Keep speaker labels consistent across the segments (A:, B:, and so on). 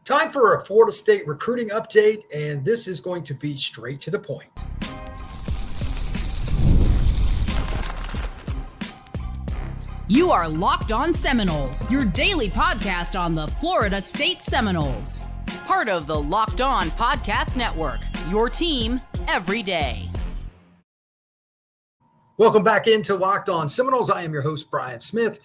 A: Time for a Florida State recruiting update, and this is going to be straight to the point.
B: You are Locked On Seminoles, your daily podcast on the Florida State Seminoles. Part of the Locked On Podcast Network, your team every day.
A: Welcome back into Locked On Seminoles. I am your host, Brian Smith,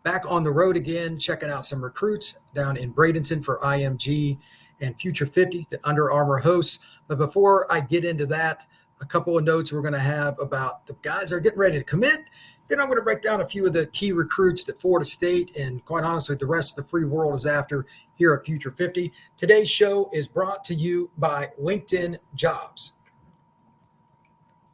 A: back on the road again, checking out some recruits down in Bradenton for IMG and Future 50 that Under Armour hosts. But before I get into that, a couple of notes we're going to have about the guys that are getting ready to commit. Then I'm going to break down a few of the key recruits that Florida State and, quite honestly, the rest of the free world is after here at Future 50. Today's show is brought to you by LinkedIn Jobs.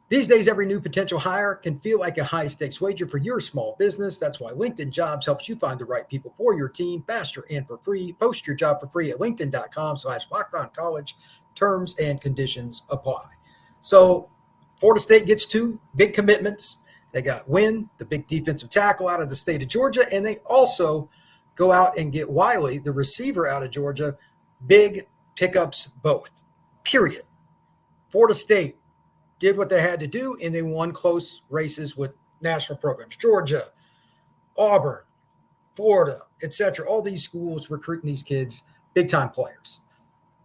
A: These days, every new potential hire can feel like a high-stakes wager for your small business. That's why LinkedIn Jobs helps you find the right people for your team faster and for free. Post your job for free at linkedin.com/LockedOnCollege. Terms and conditions apply. So Florida State gets two big commitments. They got Wynn, the big defensive tackle out of the state of Georgia, and they also go out and get Wiley, the receiver out of Georgia. Big pickups both, period. Florida State did what they had to do, and they won close races with national programs. Georgia, Auburn, Florida, etc. All these schools recruiting these kids, big-time players.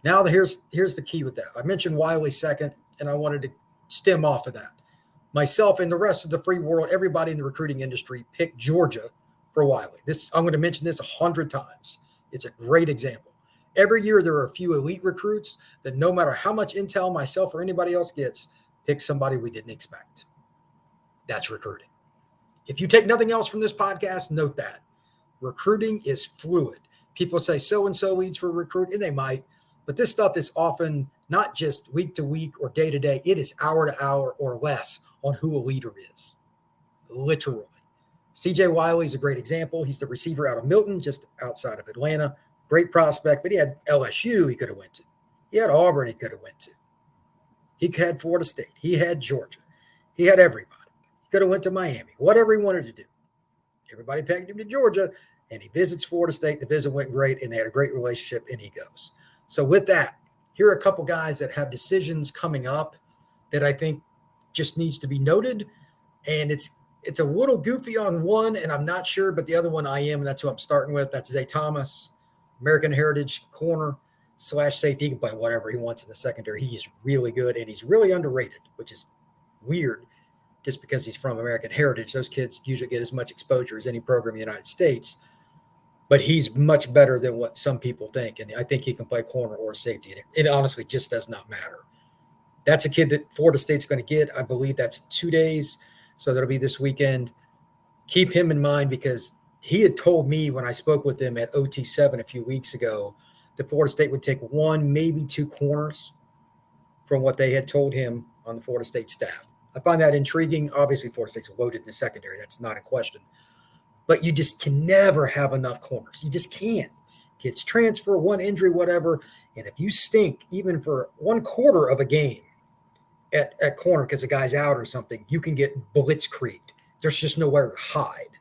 A: Now here's the key with that. I mentioned Wiley second, and I wanted to stem off of that. Myself and the rest of the free world, everybody in the recruiting industry picked Georgia for Wiley. I'm going to mention this 100 times. It's a great example. Every year there are a few elite recruits that no matter how much intel myself or anybody else gets, pick somebody we didn't expect. That's recruiting. If you take nothing else from this podcast, note that. Recruiting is fluid. People say so-and-so leads for recruit, and they might, but this stuff is often not just week to week or day to day. It is hour to hour or less on who a leader is, literally. CJ Wiley is a great example. He's the receiver out of Milton, just outside of Atlanta. Great prospect, but he had LSU he could have went to. He had Auburn he could have went to. He had Florida State. He had Georgia. He had everybody. He could have went to Miami, whatever he wanted to do. Everybody pegged him to Georgia, and he visits Florida State. The visit went great, and they had a great relationship, and he goes. So with that, here are a couple guys that have decisions coming up that I think just needs to be noted. And it's a little goofy on one, and I'm not sure, but the other one I am, and that's who I'm starting with. That's Zay Thomas, American Heritage corner / safety. He can play whatever he wants in the secondary. He is really good, and he's really underrated, which is weird just because he's from American Heritage. Those kids usually get as much exposure as any program in the United States, but he's much better than what some people think, and I think he can play corner or safety, and it honestly just does not matter. That's a kid that Florida State's going to get. I believe that's 2 days, so that'll be this weekend. Keep him in mind because he had told me when I spoke with him at OT7 a few weeks ago that Florida State would take one, maybe two corners from what they had told him on the Florida State staff. I find that intriguing. Obviously, Florida State's loaded in the secondary. That's not a question. But you just can never have enough corners. You just can't. Kids transfer, one injury, whatever. And if you stink even for 1/4 of a game at corner because the guy's out or something, you can get blitzkrieged. There's just nowhere to hide,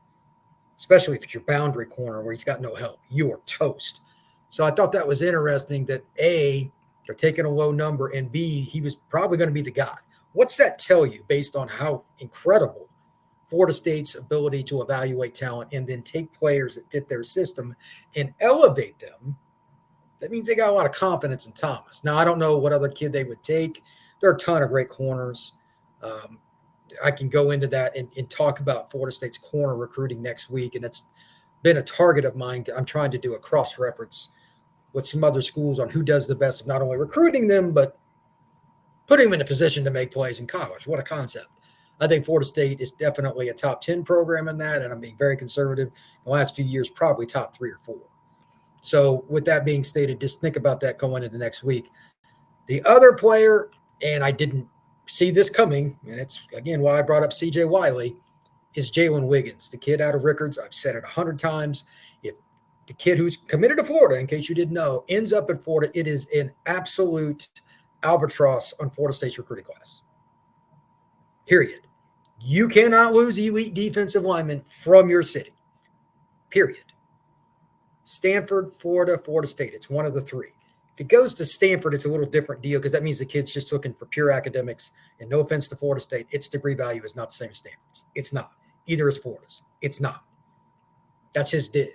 A: especially if it's your boundary corner where he's got no help. You are toast. So I thought that was interesting that A, they're taking a low number, and B, he was probably going to be the guy. What's that tell you based on how incredible Florida State's ability to evaluate talent and then take players that fit their system and elevate them? That means they got a lot of confidence in Thomas. Now, I don't know what other kid they would take. There are a ton of great corners. I can go into that and talk about Florida State's corner recruiting next week, and it's been a target of mine. I'm trying to do a cross-reference with some other schools on who does the best of not only recruiting them, but putting them in a position to make plays in college. What a concept. I think Florida State is definitely a top 10 program in that, and I'm being very conservative. In the last few years, probably top 3 or 4. So with that being stated, just think about that going into next week. The other player, and I didn't see this coming, and it's, again, why I brought up CJ Wiley, is Jalen Wiggins, the kid out of Rickards. I've said it 100 times. If the kid who's committed to Florida, in case you didn't know, ends up at Florida, it is an absolute albatross on Florida State's recruiting class. Period. You cannot lose elite defensive linemen from your city. Period. Stanford, Florida, Florida State. It's one of the three. If it goes to Stanford, it's a little different deal because that means the kid's just looking for pure academics. And no offense to Florida State, its degree value is not the same as Stanford's. It's not. Either is Florida's. It's not. That's his deal.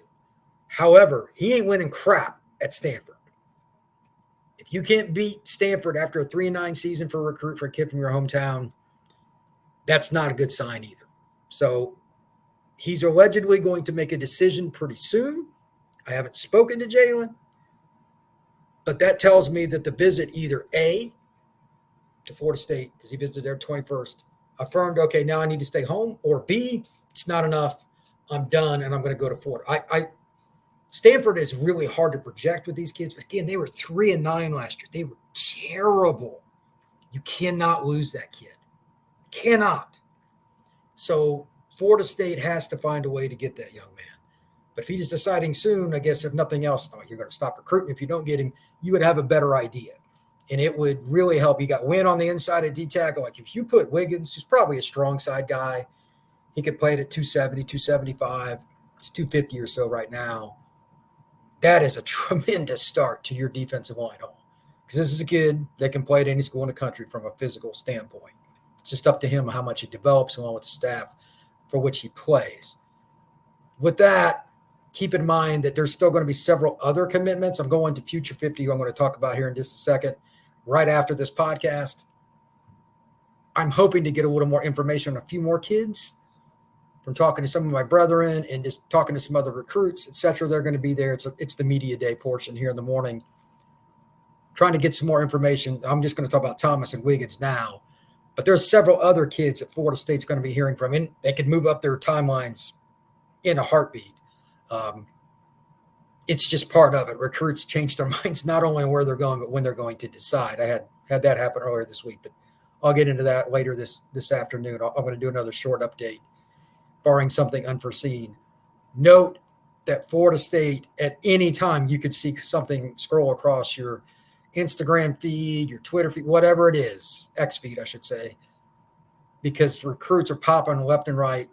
A: However, he ain't winning crap at Stanford. If you can't beat Stanford after a 3-9 season for a recruit for a kid from your hometown, that's not a good sign either. So he's allegedly going to make a decision pretty soon. I haven't spoken to Jalen, but that tells me that the visit either A, to Florida State, because he visited there 21st, affirmed, okay, now I need to stay home, or B, it's not enough. I'm done, and I'm going to go to Florida. Stanford is really hard to project with these kids, but again, they were 3-9 last year. They were terrible. You cannot lose that kid. Cannot. So Florida State has to find a way to get that young man. But if he's deciding soon, I guess if nothing else, you're going to stop recruiting. If you don't get him, you would have a better idea. And it would really help. You got Wynn on the inside of D-tackle. Like if you put Wiggins, who's probably a strong side guy, he could play it at 270, 275. It's 250 or so right now. That is a tremendous start to your defensive line home. Because this is a kid that can play at any school in the country from a physical standpoint. It's just up to him how much he develops along with the staff for which he plays. With that, keep in mind that there's still going to be several other commitments. I'm going to Future 50, who I'm going to talk about here in just a second, right after this podcast. I'm hoping to get a little more information on a few more kids from talking to some of my brethren and just talking to some other recruits, et cetera. They're going to be there. It's the media day portion here in the morning. Trying to get some more information. I'm just going to talk about Thomas and Wiggins now. But there's several other kids that Florida State's going to be hearing from, and they could move up their timelines in a heartbeat. It's just part of it. Recruits change their minds not only on where they're going, but when they're going to decide. I had that happen earlier this week, but I'll get into that later this afternoon. I'm going to do another short update, barring something unforeseen. Note that Florida State, at any time, you could see something scroll across your Instagram feed, your Twitter feed, whatever it is, X feed, I should say, because recruits are popping left and right.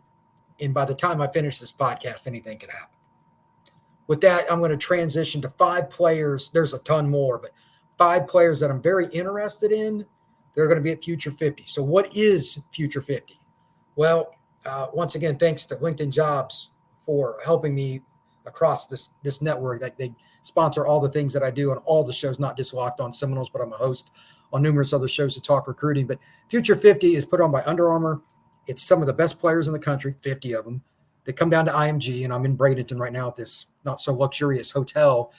A: And by the time I finish this podcast, anything could happen. With that, I'm going to transition to 5 players. There's a ton more, but 5 players that I'm very interested in. They're going to be at Future 50. So what is Future 50? Well, once again, thanks to LinkedIn Jobs for helping me across this network. They sponsor all the things that I do on all the shows, not just Locked On Seminoles, but I'm a host on numerous other shows to talk recruiting. But Future 50 is put on by Under Armour. It's some of the best players in the country, 50 of them. They come down to IMG, and I'm in Bradenton right now at this not so luxurious hotel.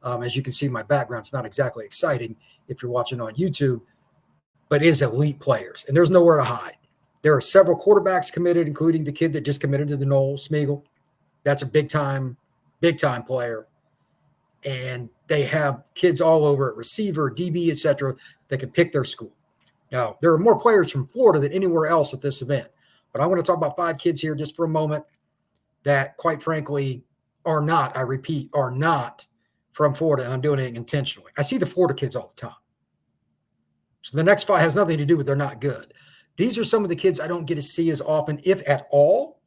A: As you can see, my background's not exactly exciting if you're watching on YouTube, but it is elite players, and there's nowhere to hide. There are several quarterbacks committed, including the kid that just committed to the Noles, Smeagol. That's a big-time player. And they have kids all over at receiver, DB, et cetera, that can pick their school. Now, there are more players from Florida than anywhere else at this event. But I want to talk about 5 kids here just for a moment that, quite frankly, are not from Florida, and I'm doing it intentionally. I see the Florida kids all the time. So the next 5 has nothing to do with they're not good. These are some of the kids I don't get to see as often, if at all,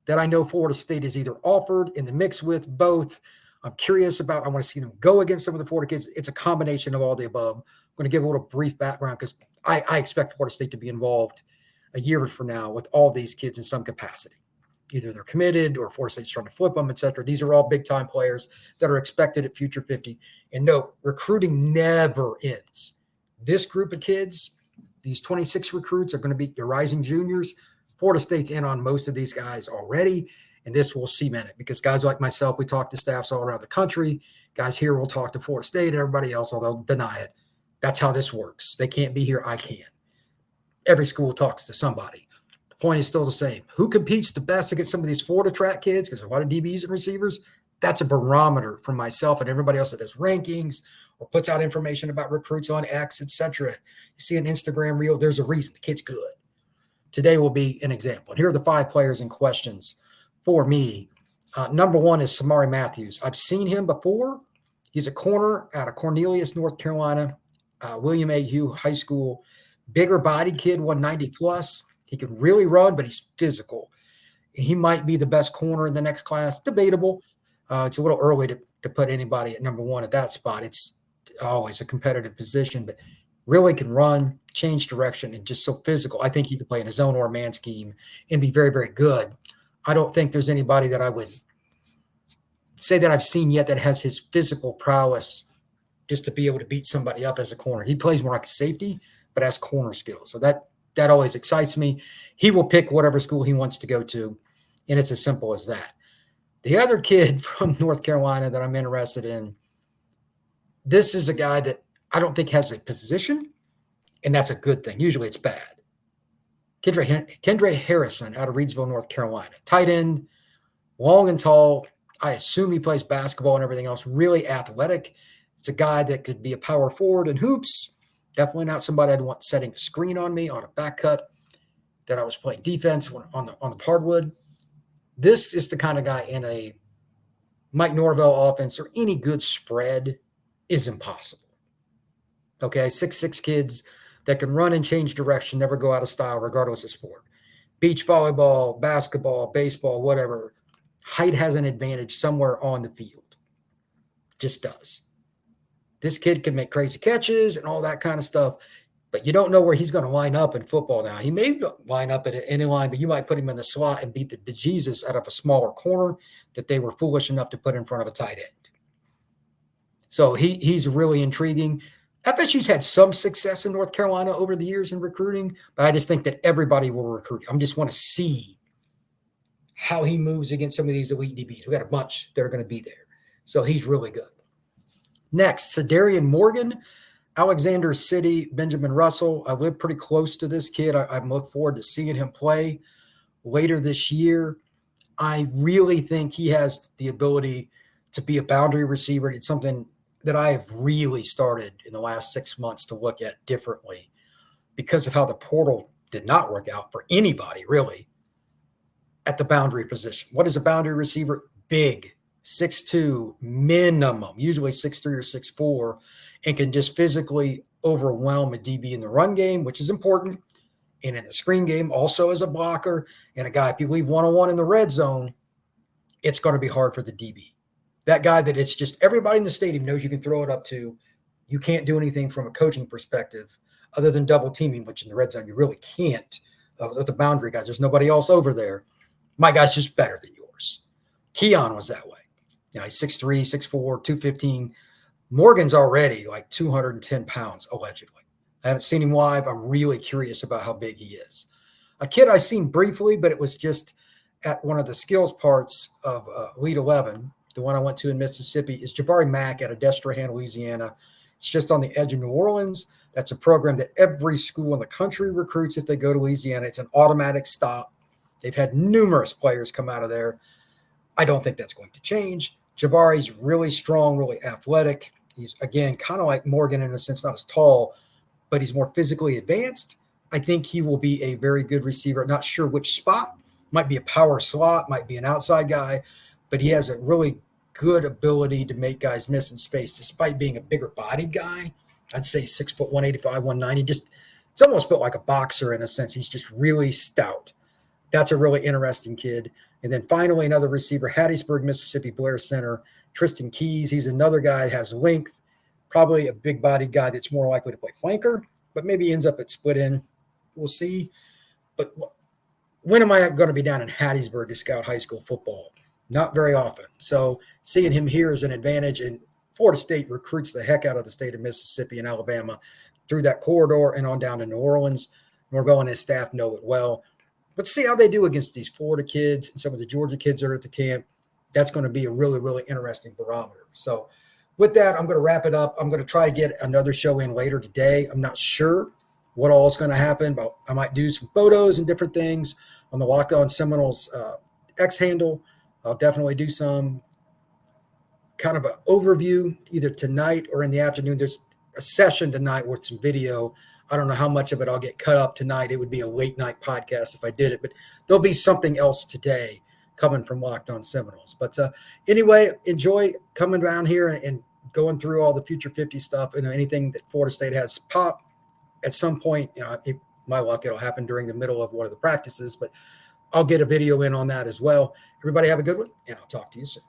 A: that I know Florida State is either offered, in the mix with, both. I'm curious about. I want to see them go against some of the Florida kids. It's a combination of all the above. I'm going to give a little brief background because I expect Florida State to be involved a year from now with all these kids in some capacity. Either they're committed or Florida State's trying to flip them, et cetera. These are all big-time players that are expected at Future 50. And no, recruiting never ends. This group of kids, these 26 recruits, are going to be your rising juniors. Florida State's in on most of these guys already. And this will cement it because guys like myself, we talk to staffs all around the country. Guys here will talk to Florida State and everybody else, although deny it. That's how this works. They can't be here. I can. Every school talks to somebody. The point is still the same. Who competes the best against some of these Florida track kids? Because a lot of DBs and receivers, that's a barometer for myself and everybody else that does rankings or puts out information about recruits on X, et cetera. You see an Instagram reel, there's a reason. The kid's good. Today will be an example. And here are the 5 players in questions for me. Number 1 is Samari Matthews. I've seen him before. He's a corner out of Cornelius, North Carolina, William A. Hugh High School. Bigger body kid, 190 plus. He can really run, but he's physical. He might be the best corner in the next class. Debatable. It's a little early to to put anybody at number one at that spot. It's always a competitive position, but really can run, change direction, and just so physical. I think he could play in a zone or a man scheme and be very, very good. I don't think there's anybody that I would say that I've seen yet that has his physical prowess just to be able to beat somebody up as a corner. He plays more like a safety, but has corner skills. So that always excites me. He will pick whatever school he wants to go to, and it's as simple as that. The other kid from North Carolina that I'm interested in, this is a guy that I don't think has a position, and that's a good thing. Usually it's bad. Kendra Harrison out of Reidsville, North Carolina. Tight end, long and tall. I assume he plays basketball and everything else. Really athletic. It's a guy that could be a power forward in hoops. Definitely not somebody I'd want setting a screen on me on a back cut that I was playing defense on the hardwood. This is the kind of guy in a Mike Norvell offense or any good spread is impossible. Okay, 6'6" kids that can run and change direction, never go out of style, regardless of sport. Beach volleyball, basketball, baseball, whatever. Height has an advantage somewhere on the field. Just does. This kid can make crazy catches and all that kind of stuff, but you don't know where he's going to line up in football now. He may line up at any line, but you might put him in the slot and beat the bejesus out of a smaller corner that they were foolish enough to put in front of a tight end. So he's really intriguing. FSU's had some success in North Carolina over the years in recruiting, but I just think that everybody will recruit him. I just want to see how he moves against some of these elite DBs. We got a bunch that are going to be there. So he's really good. Next, Cedarian Morgan, Alexander City, Benjamin Russell. I live pretty close to this kid. I'm looking forward to seeing him play later this year. I really think he has the ability to be a boundary receiver. It's something that I have really started in the last 6 months to look at differently because of how the portal did not work out for anybody, really, at the boundary position. What is a boundary receiver? Big, 6'2", minimum, usually 6'3" or 6'4", and can just physically overwhelm a DB in the run game, which is important, and in the screen game also as a blocker. And a guy, if you leave one-on-one in the red zone, it's going to be hard for the DB. That guy that it's just everybody in the stadium knows you can throw it up to. You can't do anything from a coaching perspective other than double teaming, which in the red zone you really can't. With the boundary guys, there's nobody else over there. My guy's just better than yours. Keon was that way. He's 6'3", 6'4", 215. Morgan's already like 210 pounds, allegedly. I haven't seen him live. I'm really curious about how big he is. A kid I seen briefly, but it was just at one of the skills parts of Elite 11. The one I went to in Mississippi is Jabari Mack out of Destrehan, Louisiana. It's just on the edge of New Orleans. That's a program that every school in the country recruits if they go to Louisiana. It's an automatic stop. They've had numerous players come out of there. I don't think that's going to change. Jabari's really strong, really athletic. He's, again, kind of like Morgan in a sense, not as tall, but he's more physically advanced. I think he will be a very good receiver. Not sure which spot. Might be a power slot, might be an outside guy, but he has a really good ability to make guys miss in space despite being a bigger body guy. I'd say 6 foot, 185, 190. It's almost built like a boxer in a sense. He's just really stout. That's a really interesting kid. And then finally, another receiver, Hattiesburg, Mississippi, Blair Center, Tristan Keys. He's another guy that has length, probably a big body guy that's more likely to play flanker, but maybe ends up at split end. We'll see. But when am I going to be down in Hattiesburg to scout high school football? Not very often. So seeing him here is an advantage. And Florida State recruits the heck out of the state of Mississippi and Alabama through that corridor and on down to New Orleans. Norvell and his staff know it well. But see how they do against these Florida kids and some of the Georgia kids that are at the camp. That's going to be a really, really interesting barometer. So with that, I'm going to wrap it up. I'm going to try to get another show in later today. I'm not sure what all is going to happen, but I might do some photos and different things on the Locked On Seminoles X handle. I'll definitely do some kind of an overview either tonight or in the afternoon. There's a session tonight with some video. I don't know how much of it I'll get cut up tonight. It would be a late night podcast if I did it, but there'll be something else today coming from Locked On Seminoles. But anyway, enjoy coming down here and going through all the Future 50 stuff and anything that Florida State has pop at some point. My luck, it'll happen during the middle of one of the practices, but I'll get a video in on that as well. Everybody have a good one, and I'll talk to you soon.